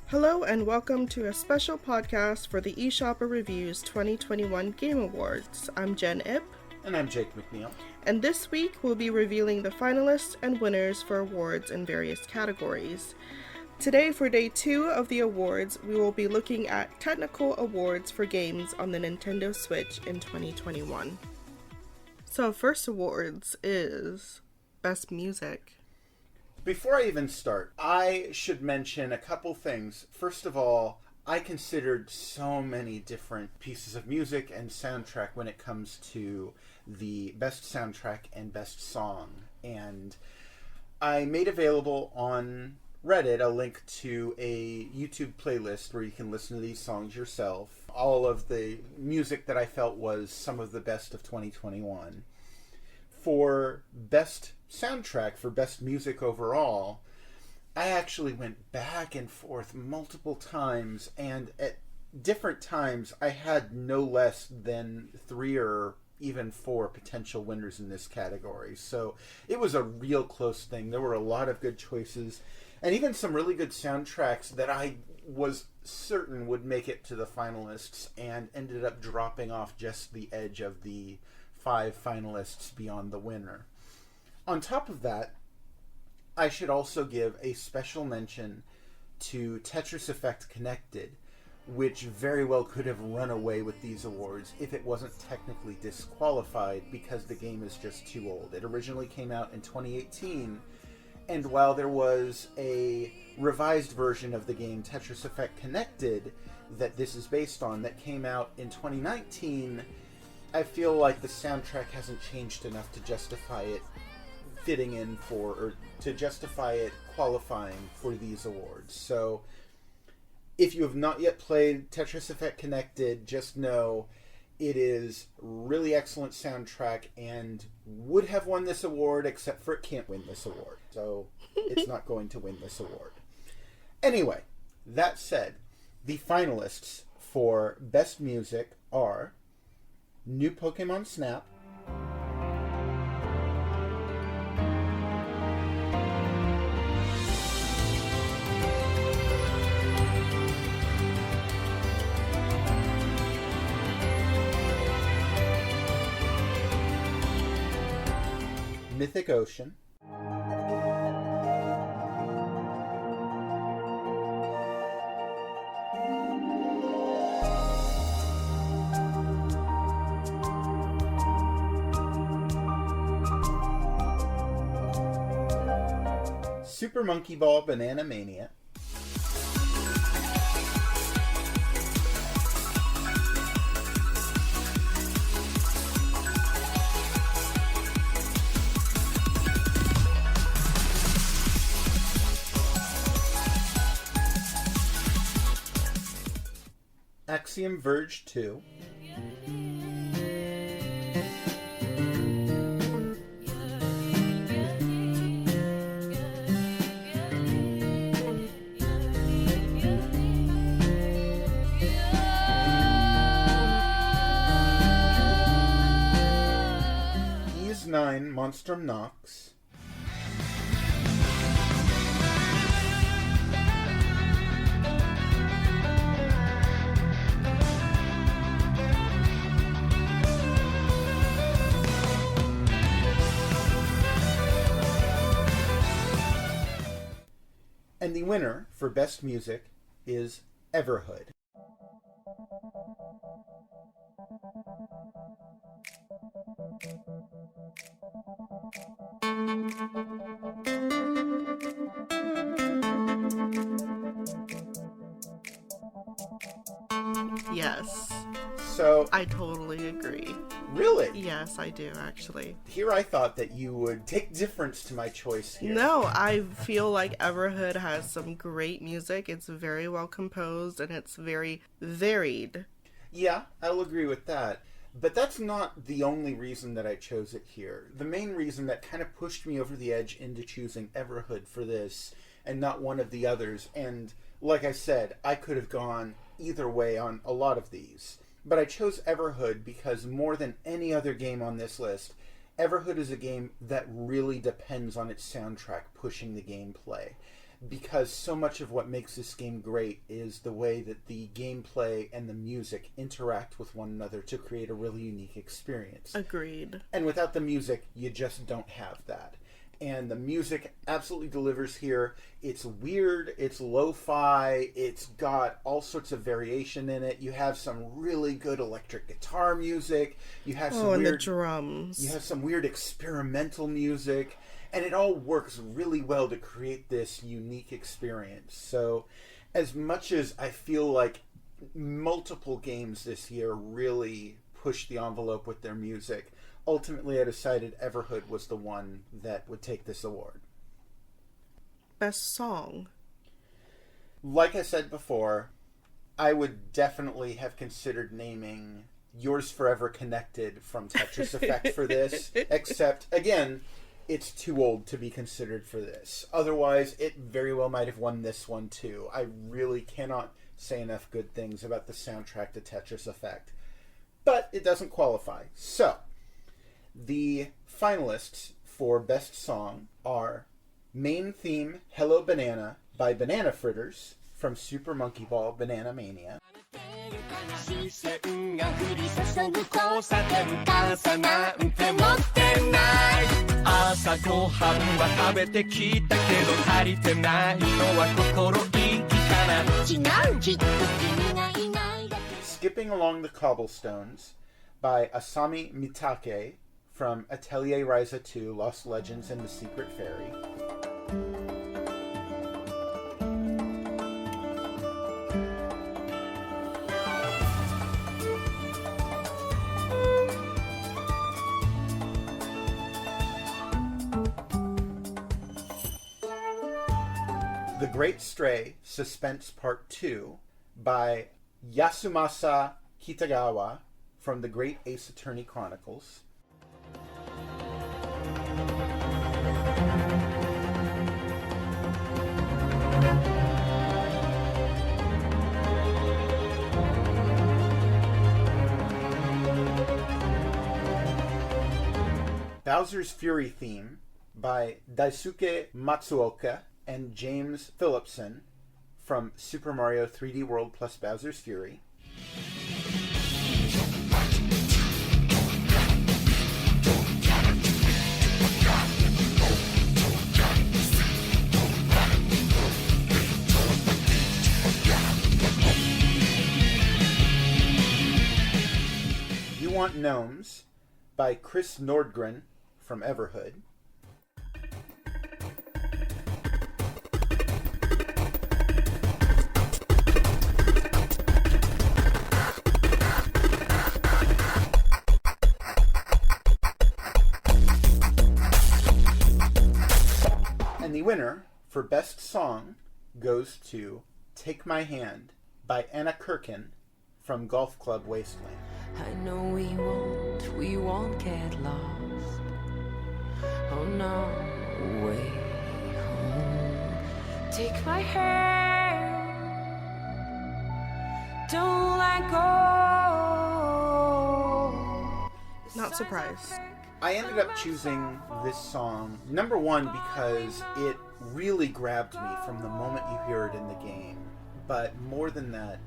Hello and welcome to a special podcast for the eShopperReviews 2021 Game Awards. I'm Jen Ip. And I'm Jake McNeil. And this week we'll be revealing the finalists and winners for awards in various categories. Today, for day 2 of the awards, we will be looking at technical awards for games on the Nintendo Switch in 2021. So, first awards is Best Music. Before I even start, I should mention a couple things. First of all, I considered so many different pieces of music and soundtrack when it comes to the best soundtrack and best song. And I made available on Reddit a link to a YouTube playlist where you can listen to these songs yourself. All of the music that I felt was some of the best of 2021. For best soundtrack, for best music overall, I actually went back and forth multiple times, and at different times I had no less than 3 or even 4 potential winners in this category. So it was a real close thing. There were a lot of good choices, and even some really good soundtracks that I was certain would make it to the finalists and ended up dropping off just the edge of the 5 finalists beyond the winner. On top of that, I should also give a special mention to Tetris Effect Connected, which very well could have run away with these awards if it wasn't technically disqualified because the game is just too old. It originally came out in 2018, and while there was a revised version of the game Tetris Effect Connected that this is based on that came out in 2019, I feel like the soundtrack hasn't changed enough to justify it fitting in for, or to justify it qualifying for these awards. So if you have not yet played Tetris Effect Connected, just know it is really excellent soundtrack and would have won this award, except for it can't win this award. So it's not going to win this award. Anyway, that said, the finalists for Best Music are New Pokemon Snap, Mythic Ocean, Super Monkey Ball Banana Mania, Axiom Verge 2, Ys 9 Monstrum Nox, and the winner for Best Music is Everhood. Yes. So, I totally agree. really? Yes, I do, actually. Here I thought that you would take difference to my choice here. No, I feel like Everhood has some great music. It's very well composed and it's very varied. Yeah, I'll agree with that. But that's not the only reason that I chose it here. The main reason that kind of pushed me over the edge into choosing Everhood for this and not one of the others, and like I said, I could have gone either way on a lot of these. But I chose Everhood because more than any other game on this list, Everhood is a game that really depends on its soundtrack pushing the gameplay. because so much of what makes this game great is the way that the gameplay and the music interact with one another to create a really unique experience. Agreed. And without the music, you just don't have that. And the music absolutely delivers here. It's weird, it's lo-fi, it's got all sorts of variation in it. You have some really good electric guitar music. You have some and weird the drums. You have some weird experimental music, and it all works really well to create this unique experience. So, as much as I feel like multiple games this year really pushed the envelope with their music, ultimately I decided Everhood was the one that would take this award. Best song. Like I said before, I would definitely have considered naming Yours Forever Connected from Tetris Effect for this, except, again, it's too old to be considered for this. Otherwise, it very well might have won this one too. I really cannot say enough good things about the soundtrack to Tetris Effect. But it doesn't qualify. So, the finalists for Best Song are Main Theme Hello Banana by Banana Fritters from Super Monkey Ball Banana Mania. Skipping Along the Cobblestones by Asami Mitake from Atelier Ryza 2, Lost Legends and the Secret Fairy. The Great Stray, Suspense Part 2 by Yasumasa Kitagawa from the Great Ace Attorney Chronicles. Bowser's Fury Theme by Daisuke Matsuoka and James Phillipson from Super Mario 3D World plus Bowser's Fury. You Want Gnomes by Chris Nordgren from Everhood. And the winner for Best Song goes to Take My Hand by Anna Kirkin from Golf Club Wasteland. I know we won't get lost. Oh no, way home. Take my hand, don't let go. Not surprised. I ended up choosing this song, number one, because it really grabbed me from the moment you hear it in the game. But more than that,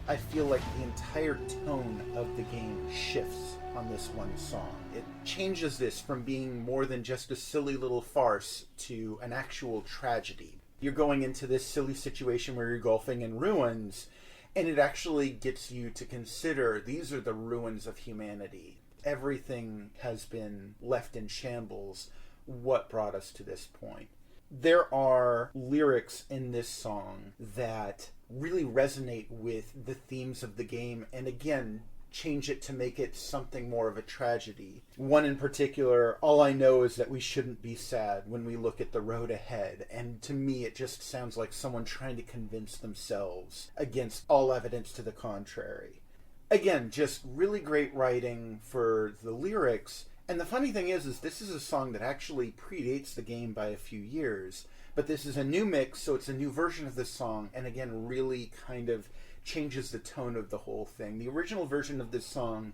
I feel like the entire tone of the game shifts on this one song. It changes this from being more than just a silly little farce to an actual tragedy. You're going into this silly situation where you're golfing in ruins, and it actually gets you to consider these are the ruins of humanity. Everything has been left in shambles. What brought us to this point? There are lyrics in this song that really resonate with the themes of the game, and again, change it to make it something more of a tragedy. One in particular, all I know is that we shouldn't be sad when we look at the road ahead, and to me it just sounds like someone trying to convince themselves against all evidence to the contrary. Again, just really great writing for the lyrics. And the funny thing is this is a song that actually predates the game by a few years, but this is a new mix, so it's a new version of this song, and again, really kind of changes the tone of the whole thing. The original version of this song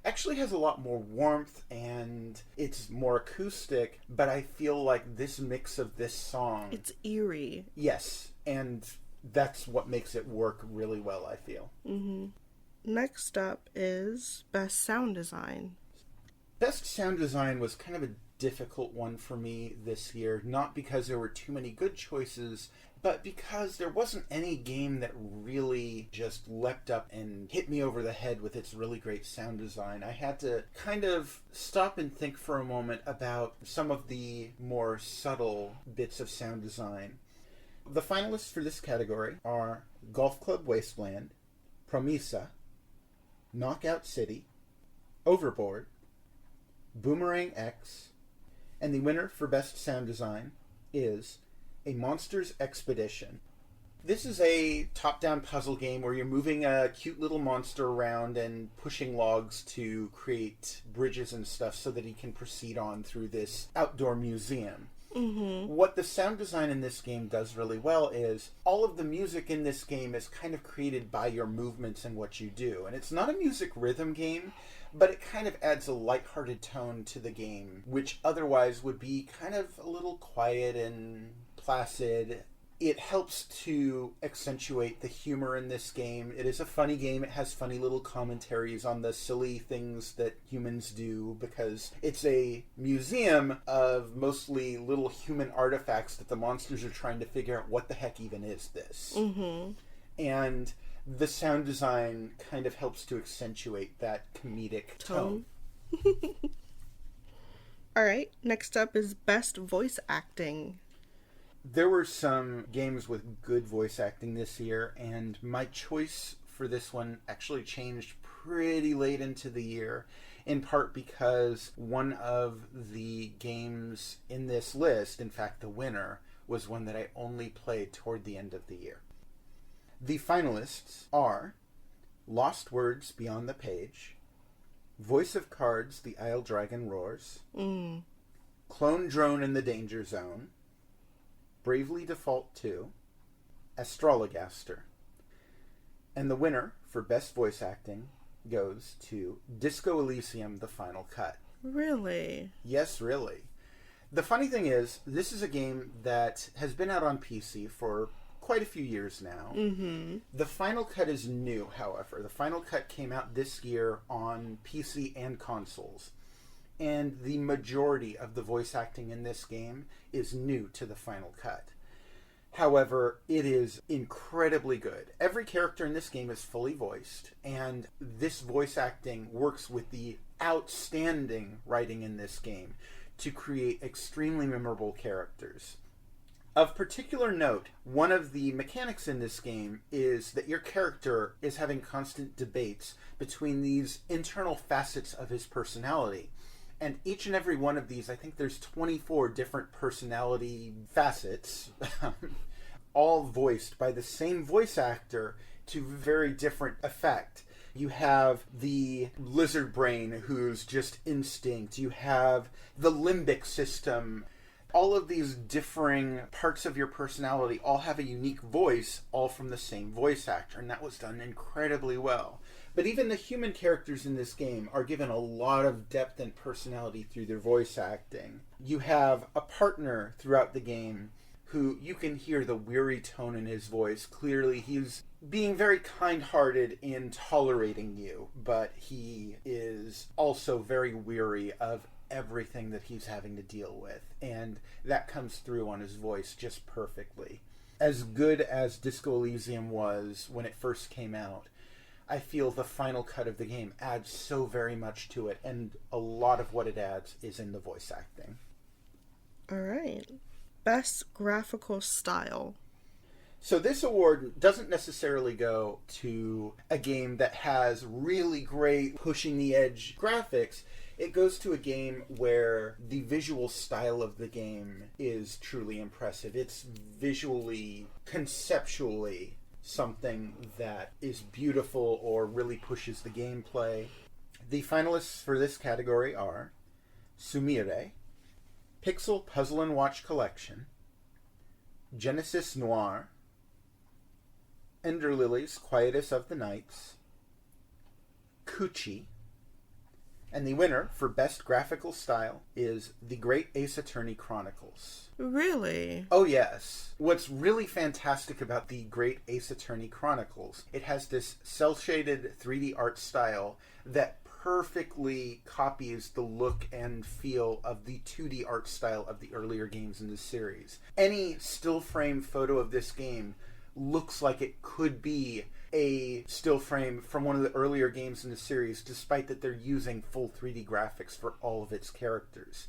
actually has a lot more warmth and it's more acoustic, but I feel like this mix of this song... It's eerie. Yes, and that's what makes it work really well, I feel. Mm-hmm. Next up is Best Sound Design. Best Sound Design was kind of a difficult one for me this year, not because there were too many good choices, but because there wasn't any game that really just leapt up and hit me over the head with its really great sound design. I had to kind of stop and think for a moment about some of the more subtle bits of sound design. The finalists for this category are Golf Club Wasteland, Promisa, Knockout City, Overboard, Boomerang X, and the winner for Best Sound Design is A Monster's Expedition. This is a top-down puzzle game where you're moving a cute little monster around and pushing logs to create bridges and stuff so that he can proceed on through this outdoor museum. Mm-hmm. What the sound design in this game does really well is all of the music in this game is kind of created by your movements and what you do. And it's not a music rhythm game, but it kind of adds a lighthearted tone to the game, which otherwise would be kind of a little quiet and placid. It helps to accentuate the humor in this game. It is a funny game. It has funny little commentaries on the silly things that humans do because it's a museum of mostly little human artifacts that the monsters are trying to figure out what the heck even is this. Mm-hmm. And the sound design kind of helps to accentuate that comedic tone. All right, next up is Best Voice Acting. There were some games with good voice acting this year, and my choice for this one actually changed pretty late into the year, in part because one of the games in this list, in fact the winner, was one that I only played toward the end of the year. The finalists are Lost Words Beyond the Page, Voice of Cards, The Isle Dragon Roars, Clone Drone in the Danger Zone, Bravely Default 2, Astrologaster. And the winner for Best Voice Acting goes to Disco Elysium, The Final Cut. Really? Yes, really. The funny thing is, this is a game that has been out on PC for quite a few years now. Mm-hmm. The Final Cut is new, however. The Final Cut came out this year on PC and consoles. And the majority of the voice acting in this game is new to the Final Cut. However, it is incredibly good. Every character in this game is fully voiced, and this voice acting works with the outstanding writing in this game to create extremely memorable characters. Of particular note, one of the mechanics in this game is that your character is having constant debates between these internal facets of his personality. And each and every one of these, I think there's 24 different personality facets, all voiced by the same voice actor to very different effect. You have the lizard brain who's just instinct. You have the limbic system. All of these differing parts of your personality all have a unique voice, all from the same voice actor, and that was done incredibly well. But even the human characters in this game are given a lot of depth and personality through their voice acting. You have a partner throughout the game who you can hear the weary tone in his voice. Clearly, he's being very kind-hearted in tolerating you, but he is also very weary of everything that he's having to deal with, and that comes through on his voice just perfectly. As good as Disco Elysium was when it first came out, I feel the final cut of the game adds so very much to it, and a lot of what it adds is in the voice acting. All right. Best Graphical Style. So this award doesn't necessarily go to a game that has really great pushing the edge graphics. It goes to a game where the visual style of the game is truly impressive. It's visually, conceptually something that is beautiful or really pushes the gameplay. The finalists for this category are Sumire, Pixel Puzzle and Watch Collection, Genesis Noir, Ender Lilies, Quietus of the Nights, Kuchi, And the winner for Best Graphical Style is The Great Ace Attorney Chronicles. Really? Oh, yes. What's really fantastic about The Great Ace Attorney Chronicles, it has this cel-shaded 3D art style that perfectly copies the look and feel of the 2D art style of the earlier games in the series. Any still frame photo of this game looks like it could be a still frame from one of the earlier games in the series, despite that they're using full 3D graphics for all of its characters.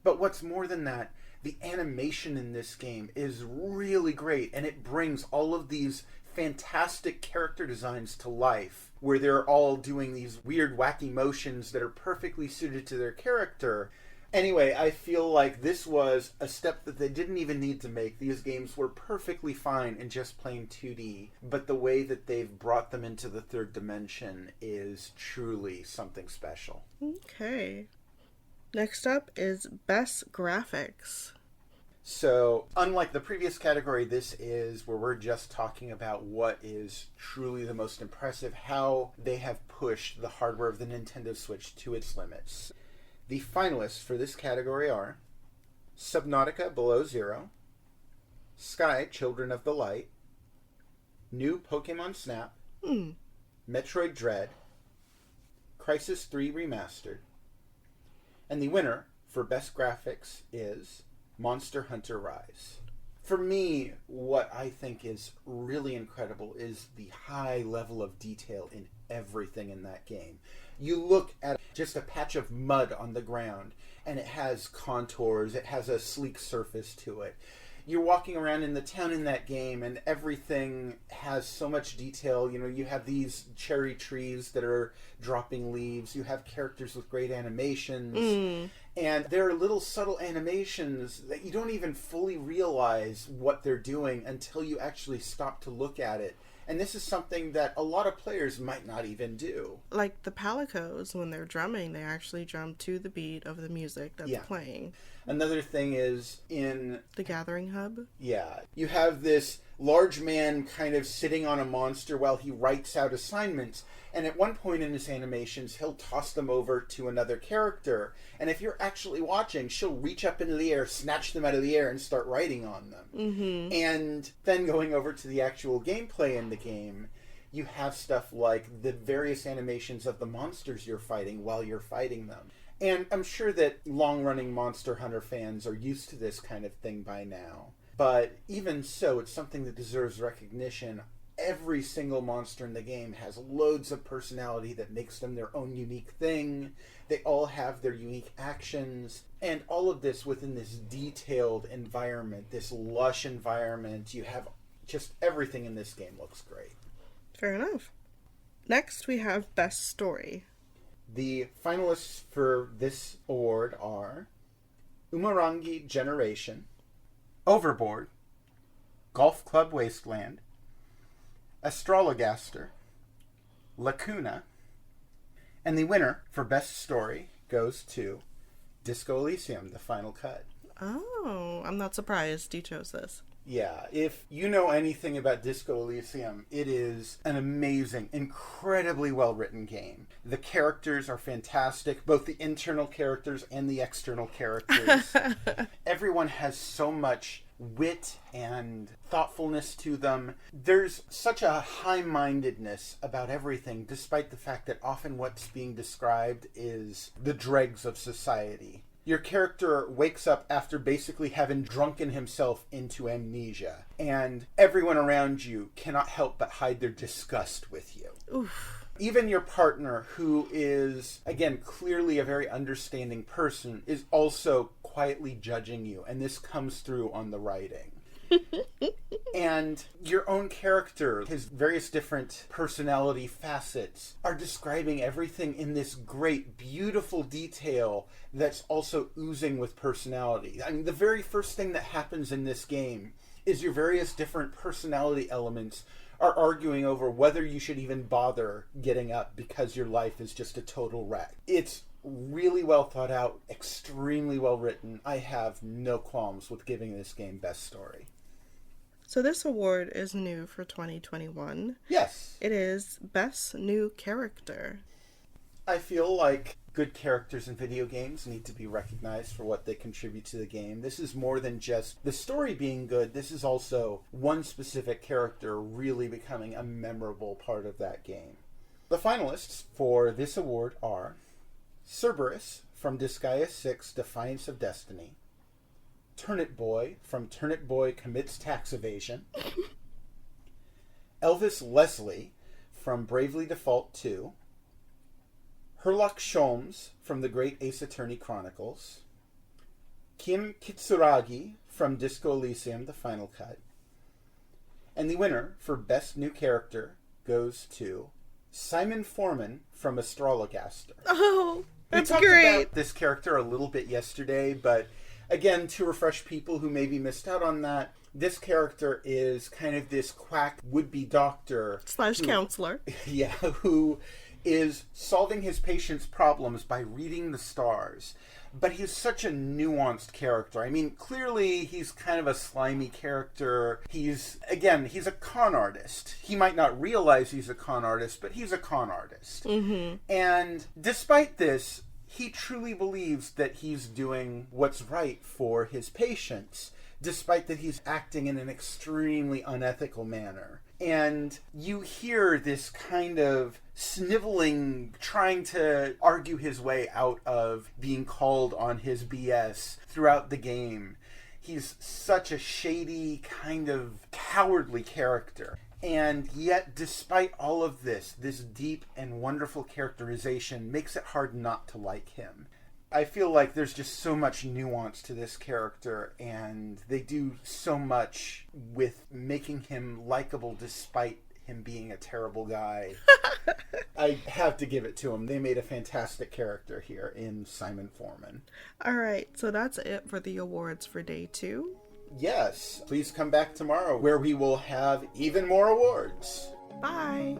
But what's more than that, the animation in this game is really great, and it brings all of these fantastic character designs to life, where they're all doing these weird, wacky motions that are perfectly suited to their character. Anyway, I feel like this was a step that they didn't even need to make. These games were perfectly fine in just playing 2D, but the way that they've brought them into the third dimension is truly something special. Okay. Next up is Best Graphics. So, unlike the previous category, this is where we're just talking about what is truly the most impressive, how they have pushed the hardware of the Nintendo Switch to its limits. The finalists for this category are Subnautica Below Zero, Sky Children of the Light, New Pokemon Snap, Metroid Dread, Crisis 3 Remastered, and the winner for Best Graphics is Monster Hunter Rise. For me, what I think is really incredible is the high level of detail in everything in that game. You look at just a patch of mud on the ground, and it has contours, it has a sleek surface to it. You're walking around in the town in that game, and everything has so much detail. You know, you have these cherry trees that are dropping leaves, you have characters with great animations, and there are little subtle animations that you don't even fully realize what they're doing until you actually stop to look at it. And this is something that a lot of players might not even do. Like the Palicos, when they're drumming, they actually drum to the beat of the music that's playing. Another thing is in The Gathering Hub? Yeah. You have this large man kind of sitting on a monster while he writes out assignments. And at one point in his animations, he'll toss them over to another character. And if you're actually watching, she'll reach up into the air, snatch them out of the air, and start writing on them. Mm-hmm. And then going over to the actual gameplay in the game, you have stuff like the various animations of the monsters you're fighting while you're fighting them. And I'm sure that long-running Monster Hunter fans are used to this kind of thing by now. But even so, it's something that deserves recognition. Every single monster in the game has loads of personality that makes them their own unique thing. They all have their unique actions. And all of this within this detailed environment, this lush environment. You have just everything in this game looks great. Fair enough. Next, we have Best Story. The finalists for this award are Umurangi Generation, Overboard, Golf Club Wasteland, Astrologaster, Lacuna, and the winner for Best Story goes to Disco Elysium, the final cut. Oh, I'm not surprised you chose this. Yeah, if you know anything about Disco Elysium, it is an amazing, incredibly well-written game. The characters are fantastic, both the internal characters and the external characters. Everyone has so much wit and thoughtfulness to them. There's such a high-mindedness about everything, despite the fact that often what's being described is the dregs of society. Your character wakes up after basically having drunken himself into amnesia, and everyone around you cannot help but hide their disgust with you. Oof. Even your partner, who is, again, clearly a very understanding person, is also quietly judging you, and this comes through on the writing. And your own character, his various different personality facets, are describing everything in this great, beautiful detail that's also oozing with personality. I mean, the very first thing that happens in this game is your various different personality elements are arguing over whether you should even bother getting up because your life is just a total wreck. It's really well thought out, extremely well written. I have no qualms with giving this game Best Story. So this award is new for 2021. Yes. It is Best New Character. I feel like good characters in video games need to be recognized for what they contribute to the game. This is more than just the story being good. This is also one specific character really becoming a memorable part of that game. The finalists for this award are Cerberus from Disgaea 6 Defiance of Destiny, Turnip Boy from Turnip Boy Commits Tax Evasion, Elvis Leslie from Bravely Default 2, Herlock Sholmes from The Great Ace Attorney Chronicles, Kim Kitsuragi from Disco Elysium The Final Cut, and the winner for Best New Character goes to Simon Foreman from Astrologaster. Oh, that's we talked great. about this character a little bit yesterday, but again, to refresh people who maybe missed out on that, this character is kind of this quack would-be doctor / counselor. Yeah, who is solving his patient's problems by reading the stars. But he's such a nuanced character. I mean, clearly he's kind of a slimy character. He's a con artist. He might not realize he's a con artist, but he's a con artist. Mm-hmm. And despite this, he truly believes that he's doing what's right for his patients, despite that he's acting in an extremely unethical manner. And you hear this kind of sniveling, trying to argue his way out of being called on his BS throughout the game. He's such a shady, kind of cowardly character. And yet, despite all of this deep and wonderful characterization makes it hard not to like him. I feel like there's just so much nuance to this character, and they do so much with making him likable despite him being a terrible guy. I have to give it to him. They made a fantastic character here in Simon Foreman. All right, so that's it for the awards for day 2. Yes, please come back tomorrow where we will have even more awards. Bye.